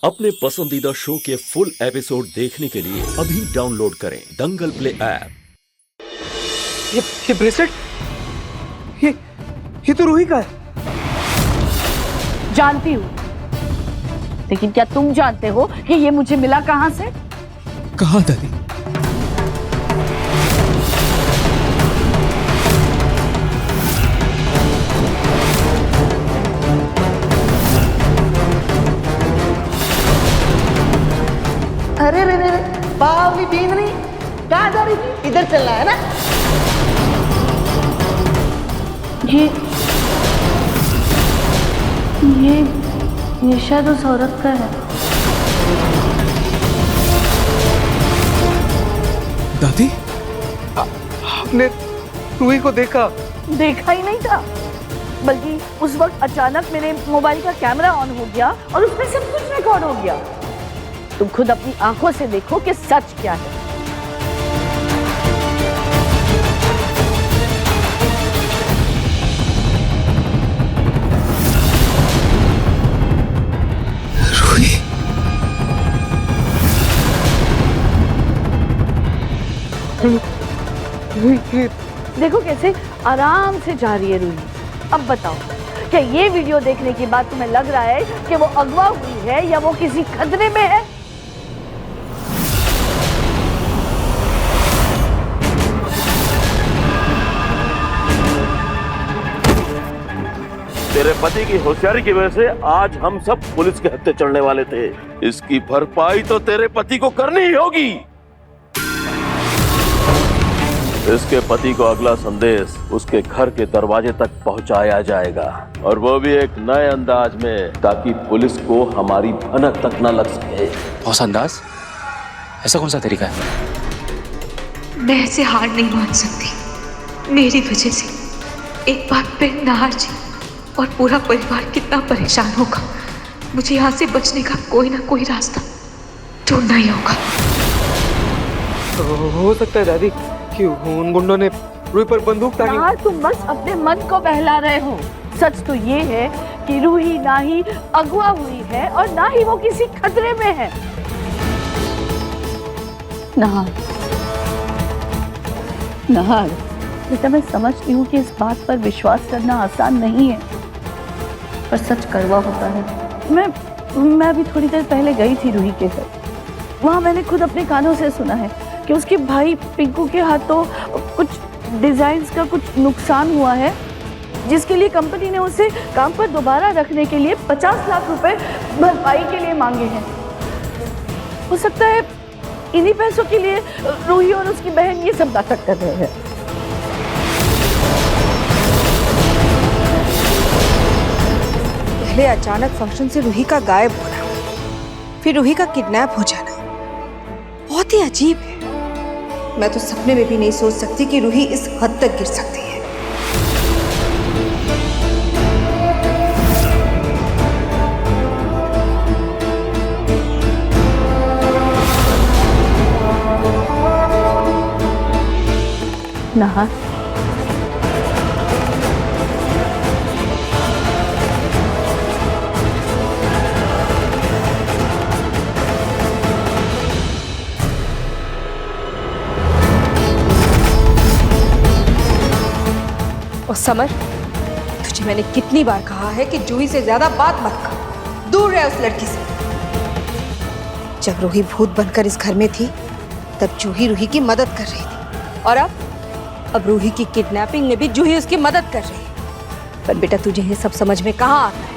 अपने पसंदीदा शो के फुल एपिसोड देखने के लिए अभी डाउनलोड करें दंगल प्ले ऐप। ये ब्रेसलेट ये तो रूही का है। जानती हूँ, लेकिन क्या तुम जानते हो कि ये मुझे मिला कहाँ से? कहाँ दादी? अरे रे रे बावली बीन रही, कहाँ जा रही थी? इधर चलना है ना? ये शायद उस औरत का है। दादी, आपने रूही को देखा? देखा ही नहीं था, बल्कि उस वक्त अचानक मेरे मोबाइल का कैमरा ऑन हो गया और उसमें सब कुछ रिकॉर्ड हो गया। तुम खुद अपनी आंखों से देखो कि सच क्या है। रूही देखो कैसे आराम से जा रही है रूही। अब बताओ, क्या ये वीडियो देखने के बाद तुम्हें लग रहा है कि वो अगवा हुई है या वो किसी खतरे में है? तेरे पति की होशियारी की वजह से आज हम सब पुलिस के हत्थे चढ़ने वाले थे। इसकी भरपाई तो तेरे पति को करनी ही होगी। इसके पति को अगला संदेश उसके घर के दरवाजे तक पहुंचाया जाएगा, और वो भी एक नए अंदाज में, ताकि पुलिस को हमारी भनक तक न लग सके। बॉस, अंदाज? ऐसा कौन सा तरीका है? मैं ऐसे हार नहीं मान सकती। मेरी वजह से एक बार फिर नाहर जी और पूरा परिवार कितना परेशान होगा। मुझे यहाँ से बचने का कोई ना कोई रास्ता ढूंढना ही होगा। हो सकता है दादी कि उन गुंडों ने रूही पर बंदूक तानी। यार, तुम बस अपने मन को बहला रहे हो। सच तो ये है कि रूही ना ही अगवा हुई है और ना ही वो किसी खतरे में है। नहार, बेटा, मैं समझती हूँ कि इस बात पर विश्वास करना आसान नहीं है, पर सच कड़वा होता है। मैं अभी थोड़ी देर पहले गई थी रूही के घर। वहाँ मैंने खुद अपने कानों से सुना है कि उसके भाई पिंकू के हाथों कुछ डिजाइन्स का कुछ नुकसान हुआ है, जिसके लिए कंपनी ने उसे काम पर दोबारा रखने के लिए 50 लाख रुपए भरपाई के लिए मांगे हैं। हो सकता है इन्हीं पैसों के लिए रूही और उसकी बहन ये सब नाटक कर रहे हैं। पहले अचानक फंक्शन से रूही का गायब होना, फिर रूही का किडनैप हो जाना, बहुत ही अजीब है। मैं तो सपने में भी नहीं सोच सकती कि रूही इस हद तक गिर सकती है। नहा, और समर, तुझे मैंने कितनी बार कहा है कि जूही से ज्यादा बात मत कर, दूर रहे उस लड़की से। जब रूही भूत बनकर इस घर में थी, तब जूही रूही की मदद कर रही थी, और अब रूही की किडनैपिंग में भी जूही उसकी मदद कर रही है। पर बेटा, तुझे ये सब समझ में कहाँ आता है?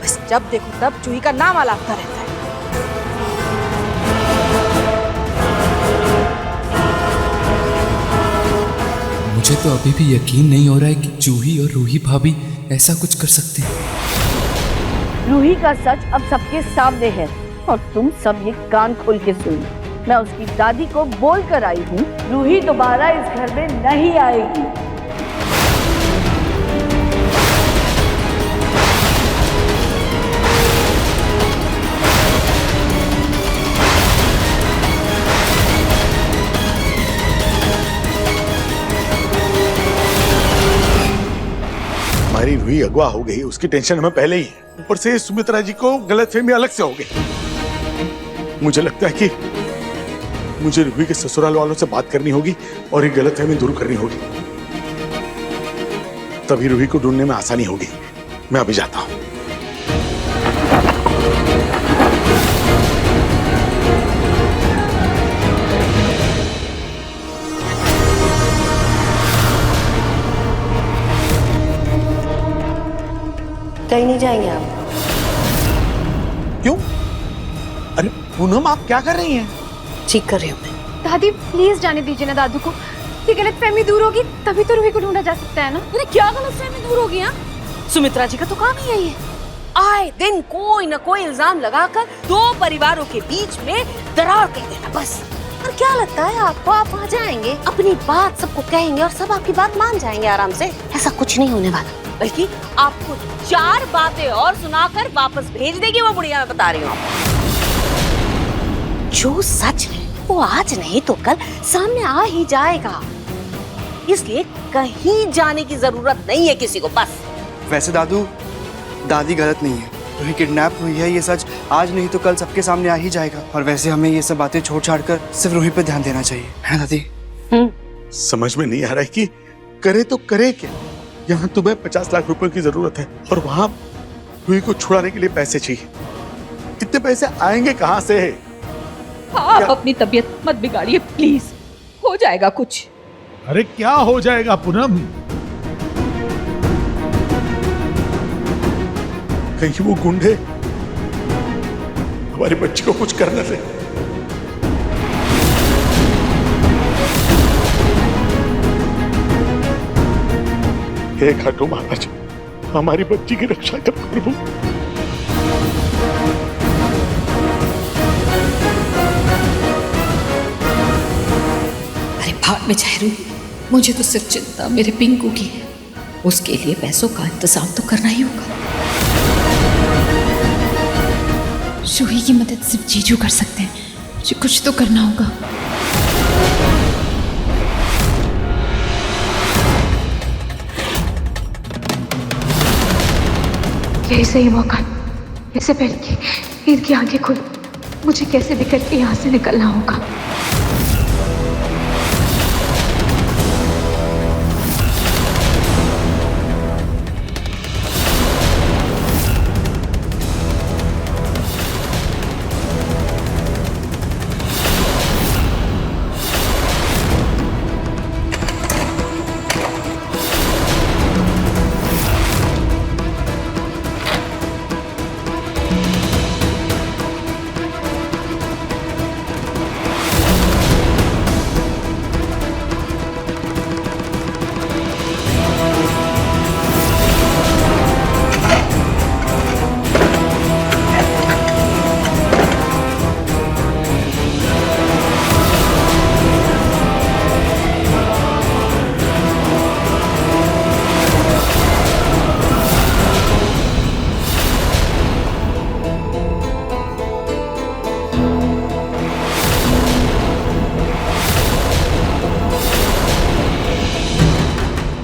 बस जब देखो तब जूही का नाम आलापता रहता है। मुझे तो अभी भी यकीन नहीं हो रहा है कि जूही और रूही भाभी ऐसा कुछ कर सकते हैं। रूही का सच अब सबके सामने है और तुम सब ये कान खोल के सुन। मैं उसकी दादी को बोल कर आई हूँ, रूही दोबारा इस घर में नहीं आएगी। हमारी रूही अगवा हो गई, उसकी टेंशन हमें पहले ही है। ऊपर से सुमित्रा जी को गलतफहमी अलग से हो गई। मुझे लगता है कि मुझे रूही के ससुराल वालों से बात करनी होगी और ये गलतफहमी दूर करनी होगी, तभी रूही को ढूंढने में आसानी होगी। मैं अभी जाता हूं। कहीं नहीं जाएंगे आप? क्यों? अरे पूनम, आप क्या कर रही हैं? ठीक कर रही हूँ मैं। दादी प्लीज जाने दीजिए ना दादू को। ये गलतफहमी दूर होगी तभी तो रूही को ढूंढा जा सकता है ना। अरे क्या गलतफहमी दूर होगी? सुमित्रा जी का तो काम ही है ये, आए दिन कोई न कोई इल्जाम लगाकर दो परिवारों के बीच में दरार कर देना बस। और क्या लगता है आपको, आप वहाँ जाएंगे, अपनी बात सबको कहेंगे और सब आपकी बात मान जाएंगे आराम से? ऐसा कुछ नहीं होने वाला, बल्कि आपको 4 बातें और सुनाकर वापस भेज देगी वो बुढ़िया। मैं बता रही हूँ आपको, जो सच है वो आज नहीं तो कल सामने आ ही जाएगा, इसलिए कहीं जाने की जरूरत नहीं है किसी को बस। वैसे दादू, दादी गलत नहीं है, रूही किडनैप हुई है ये सच आज नहीं तो कल सबके सामने आ ही जाएगा। और वैसे हमें ये सब बातें छोड़ छाड़ कर सिर्फ रूही पे ध्यान देना चाहिए, है ना दादी? समझ में नहीं आ रहा है कि करे तो करे क्या। यहाँ तुम्हें 50 लाख रुपए की जरूरत है और वहां रूही को छुड़ाने के लिए पैसे चाहिए। इतने पैसे आएंगे कहाँ से? आप अपनी तबीयत मत बिगाड़िए प्लीज, हो जाएगा कुछ। अरे क्या हो जाएगा पूनम? कहीं वो गुंडे हमारी बच्ची को कुछ कर न दे। हे खाटू महाराज, हमारी बच्ची की रक्षा कर प्रभु। अरे भाग में जाए रूही, मुझे तो सिर्फ चिंता मेरे पिंकू की है। उसके लिए पैसों का इंतजाम तो करना ही होगा। रूही की मदद सिर्फ जीजू कर सकते हैं, मुझे कुछ तो करना होगा। यही सही मौका, इससे पहले कि इनकी आंखें खुल, मुझे कैसे भी करके यहाँ से निकलना होगा।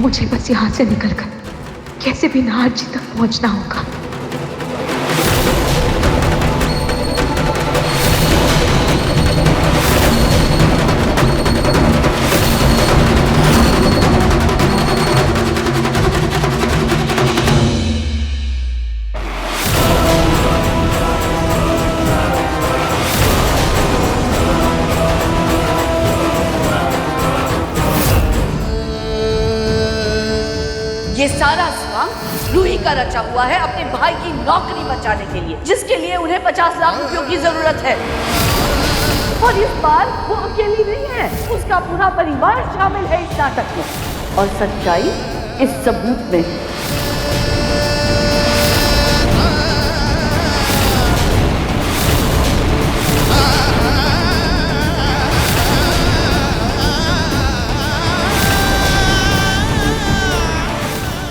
मुझे बस यहाँ से निकलकर कैसे भी नाहर जी तक पहुँचना होगा। ये सारा काम रूही का रचा हुआ है अपने भाई की नौकरी बचाने के लिए, जिसके लिए उन्हें 50 लाख रुपयों की जरूरत है। और इस बार वो अकेली नहीं है, उसका पूरा परिवार शामिल है इस नाटक में। और सच्चाई इस सबूत में है।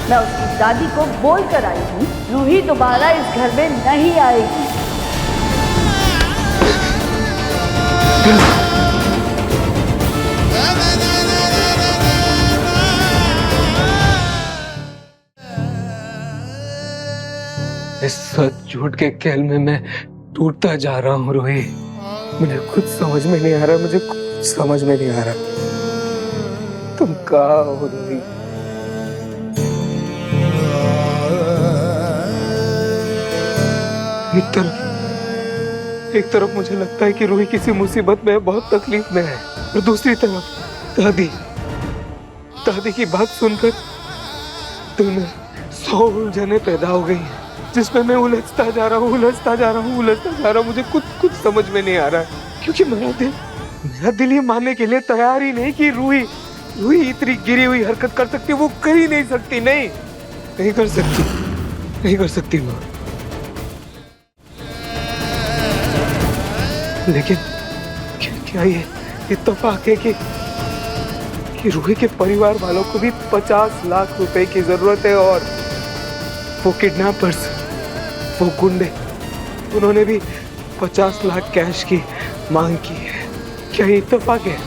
मैं उसकी दादी को बोल कर आई हूँ, रूही दोबारा इस घर में नहीं आएगी। इस सच झूठ के खेल में मैं टूटता जा रहा हूँ रूही। मुझे कुछ समझ में नहीं आ रहा, मुझे कुछ समझ में नहीं आ रहा। तुम कहाँ हो रूही? एक तरफ मुझे लगता है कि रूही किसी मुसीबत में है, बहुत तकलीफ में है, और दूसरी तरफ दादी की बात सुनकर दिल में 100 उलझने पैदा हो गई हैं, जिसमें मैं उलझता जा रहा हूँ। मुझे कुछ समझ में नहीं आ रहा है, क्योंकि मेरा दिल ये मानने के लिए तैयार ही नहीं कि रूही इतनी गिरी हुई हरकत कर सकती। वो कर ही नहीं सकती। नहीं कर सकती माँ। लेकिन क्या ये इत्तेफाक है कि रूही के परिवार वालों को भी 50 लाख रुपए की जरूरत है, और वो किडनैपर्स, वो गुंडे, उन्होंने भी 50 लाख कैश की मांग की है। क्या ये इत्तेफाक है?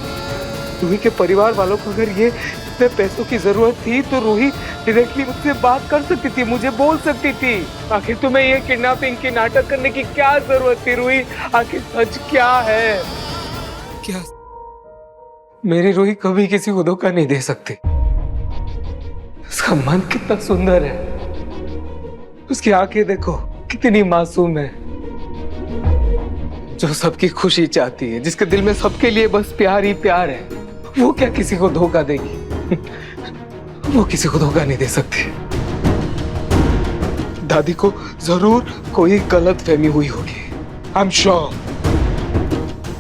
रूही के परिवार वालों को अगर ये इतने पैसों की जरूरत थी तो रूही डायरेक्टली मुझसे बात कर सकती थी, मुझे बोल सकती थी। आखिर तुम्हें ये किडनैपिंग की नाटक करने की क्या जरूरत थी रूही? आखिर सच क्या है? क्या मेरी रूही कभी किसी को धोखा नहीं दे सकती। उसका मन कितना सुंदर है, उसकी आंखें देखो कितनी मासूम है, जो सबकी खुशी चाहती है, जिसके दिल में सबके लिए बस प्यार ही प्यार है। वो क्या किसी को धोखा देगी? वो किसी को धोखा नहीं दे सकती। दादी को जरूर कोई गलत फहमी हुई होगी। आई एम श्योर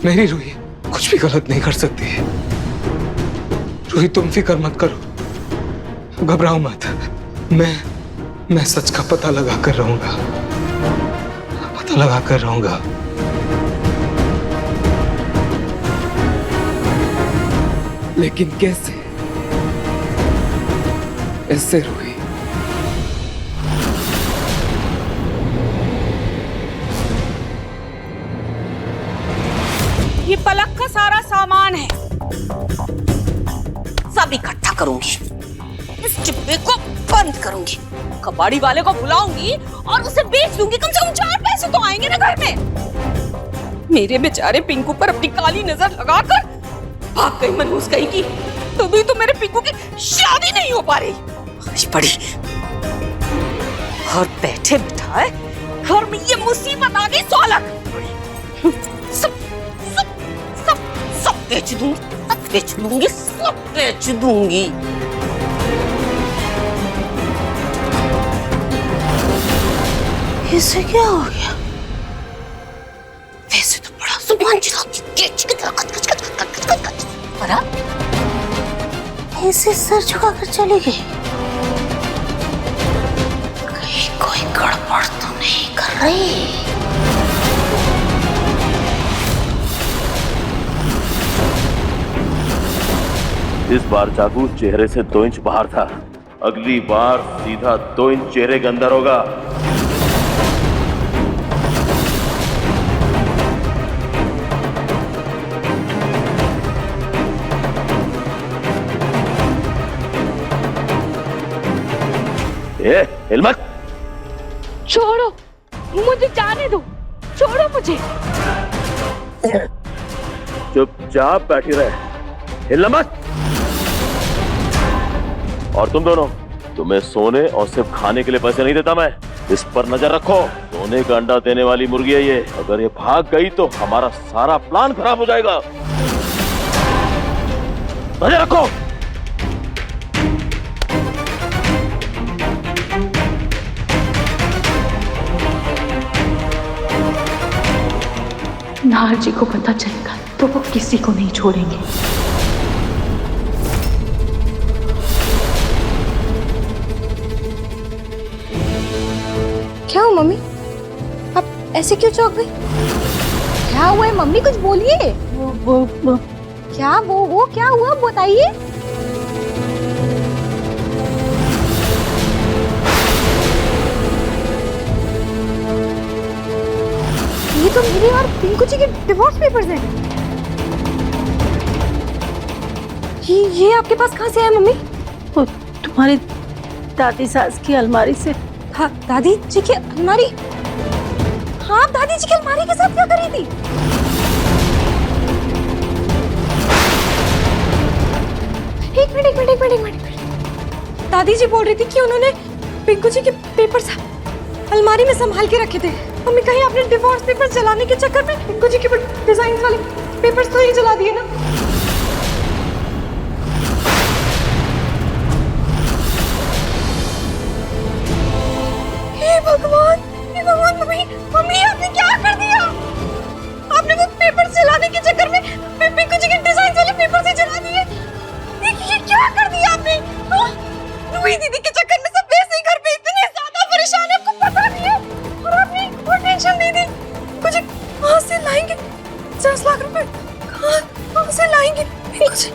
मेरी रूही कुछ भी गलत नहीं कर सकती। रूही तुम फिक्र मत करो, घबराओ मत। मैं सच का पता लगा कर रहूंगा। लेकिन कैसे? ऐसे रूही। ये पलक का सारा सामान है, सब इकट्ठा करूंगी, इस डिब्बे को बंद करूंगी, कबाड़ी वाले को बुलाऊंगी और उसे बेच दूंगी। कम से कम 4 पैसे तो आएंगे ना घर में। मेरे बेचारे पिंकू पर अपनी काली नजर लगाकर भाग गई मनहूस कहीं की, तो भी तो मेरे पिंकू की शादी नहीं हो पा रही। पड़ी और बैठे बिठाए घर में ये मुसीबत आ गई। 100 लाख सब बेच दूंगी। इसे क्या हो गया? वैसे तो बड़ा सामान चला ऐसे सर झुकाकर चली गई। कहीं कोई गड़बड़ तो नहीं कर रही? इस बार चाकू चेहरे से 2 इंच बाहर था, अगली बार सीधा 2 इंच चेहरे के अंदर होगा। हिलमत! छोड़ो मुझे, जाने दो, छोड़ो मुझे। चुपचाप बैठी रहे, हिलना मत। और तुम दोनों, तुम्हें सोने और सिर्फ खाने के लिए पैसे नहीं देता मैं। इस पर नजर रखो, सोने का अंडा देने वाली मुर्गी है ये। अगर ये भाग गई तो हमारा सारा प्लान खराब हो जाएगा। नजर रखो। नाहर जी को पता चलेगा तो वो किसी को नहीं छोड़ेंगे। क्या हुआ मम्मी? आप ऐसे क्यों चौंक गई? क्या हुआ है मम्मी? कुछ बोलिए। वो क्या वो क्या हुआ बताइए। ये तो मेरी और पिंकू जी के डिवोर्स पेपर्स हैं। ये आपके पास कहाँ से आया मम्मी? वो तुम्हारी दादी सास की अलमारी से। हाँ, दादी जी की अलमारी? हाँ, दादी जी की अलमारी के साथ क्या करी थी? दादी जी बोल रही थी कि उन्होंने पिंकू जी के पेपर्स अलमारी में संभाल के रखे थे। मम्मी कहीं आपने डिवोर्स पेपर्स जलाने के चक्कर में पिंकू जी के डिजाइन वाले पेपर्स तो ही जला दिए ना? हे भगवान मम्मी मम्मी आपने क्या कर दिया? आपने वो पेपर जलाने के चक्कर में पिंकू जी के डिजाइन वाले पेपर से जला दिए। ये क्या कर दिया आपने? रूही दीदी के चक्कर में सब वैसे ही घर पे इतने ज्यादा परेशान है, आपको पता नहीं है। और आपने और टेंशन दे दी। कुछ कहाँ से लाएंगे 50 लाख रुपए? कहाँ से लाएंगे? कुछ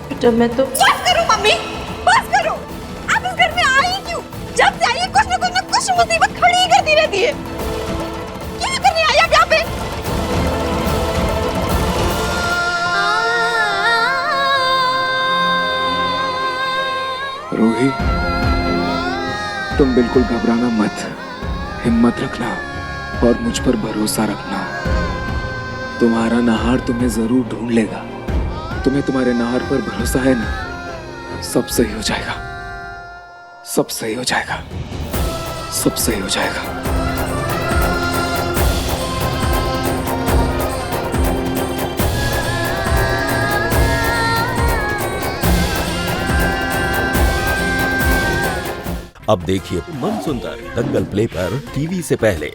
बेटा मैं तो बस करो मम्मी, बस करो। आप इस घर में आई क्यों? जब से आई कुछ ना कुछ मुसीबत खड़ी करती रहती है। क्या करने आई आप यहाँ पे? रूही, तुम बिल्कुल घबराना मत, हिम्मत रखना और मुझ पर भरोसा रखना। तुम्हारा नाहार तुम्हें जरूर ढूंढ लेगा। तुम्हें तुम्हारे नाहार पर भरोसा है ना? सब सही हो जाएगा, सब सही हो जाएगा, सब सही हो जाएगा। अब देखिए मन सुंदर दंगल प्ले पर टीवी से पहले।